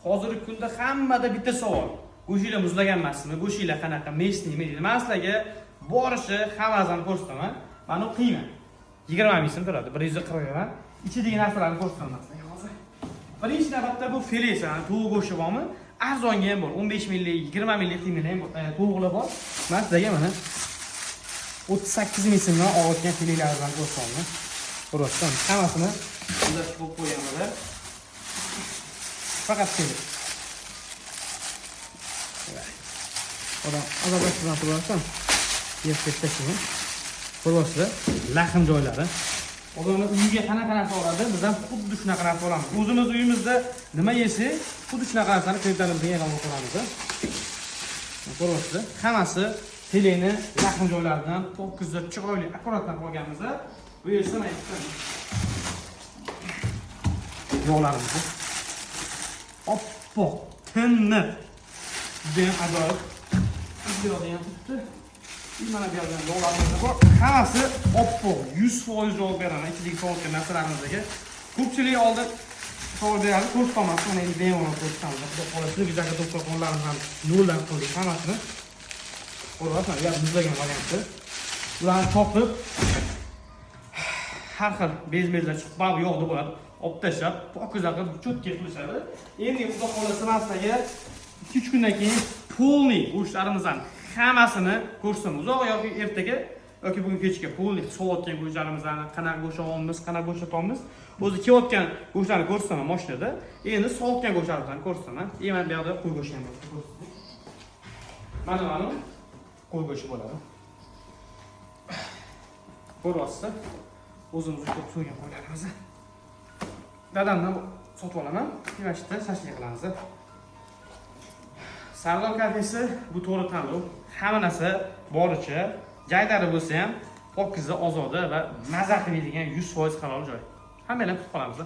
hozirgi kunda hammada bitta savol. Go'shinglar muzlagan emasmi? Go'shinglar qanaqa? Mesnimi deydi. Men sizlarga borishi hammasini ko'rsataman. Mana bu qiyma 20 ming so'm turadi. 140 gram. Ichidagi narsalarni ko'rsataman sizlarga hozir. Birinchi navbatda bu filesi, tovuq go'shti bormi? Arzonga ham bor. 15 minglik, 20 minglik qiymalar ham tovuqlar bor. Men sizlarga mana 38 ming so'mdan olgan filelardan ko'rsataman. Ko'ryapsizmi? Hammasini bunday qo'yib qo'yganlar. Faqat file. Odam azoblanib turarsan. Yerga tashlashmi? Ko'ryapsizlar, lahm joylari. Odamlar uyiga qanaqa narsa oladi, biz ham xuddi shunaqa narsa olamiz. O'zimiz uyimizda nima yesak, xuddi shunaqa narsani ko'rganimizga e'lon qilamiz. Ko'ryapsizlar, hammasi fileni lahm joylaridan po'kizda chiroyli akkuratdan olganmiz. Bu esa mana yog'larimiz. Oppoq, tinni. Juda ham ajoyib. Videoda ham tutdi. Mana bu yerda yog'larimiz bor. Hammasi oppoq, 100% javob beraman ichidagi sovuqgan narsalarimizga. Ko'pchilik oldin savol beradi, ko'rsataman. Mana endi bemalol ko'rsatamiz. Xudo xohlasa, bizga doktorxonalarimiz ham noldan qildik hammasini. Ko'ryapsizmi? Bu muzlagan varianti. Ularni chopib har xil bezmezlar chiqib, bab yog'da bo'ladi. Olib tashlab, pokiza qilib cho'tga qilishadi. Endi xudo xohlasa narsaga 2-3 kundan keyin polniy go'shtlarimizdan hammasini ko'rsam, uzoq yoki ertaga yoki bugun kechga polniy sovuqgan go'shtlarimizdan qanaqa go'sht olamiz, qanaqa go'sht sotamiz, o'zi kelayotgan go'shtlarni ko'rsaman mashinada. Endi sovuqgan go'shtlardan ko'rsaman. Mana bu yerda qo'y go'shti ham bor. Mana qo'y go'shti bo'ladi. Ko'ryapsizlar? O'zimiz ko'p so'ygan qo'ylarimiz. Dadamdan sotib olaman, kevashda shashlik qilamiz. Sardor kafesi bu to'g'ri tanlov. Hamma narsa boricha, jaydari bo'lsa ham pokiza, ozoda va maza qiladigan 100% halol joy. Hammalar kutib qolamiz.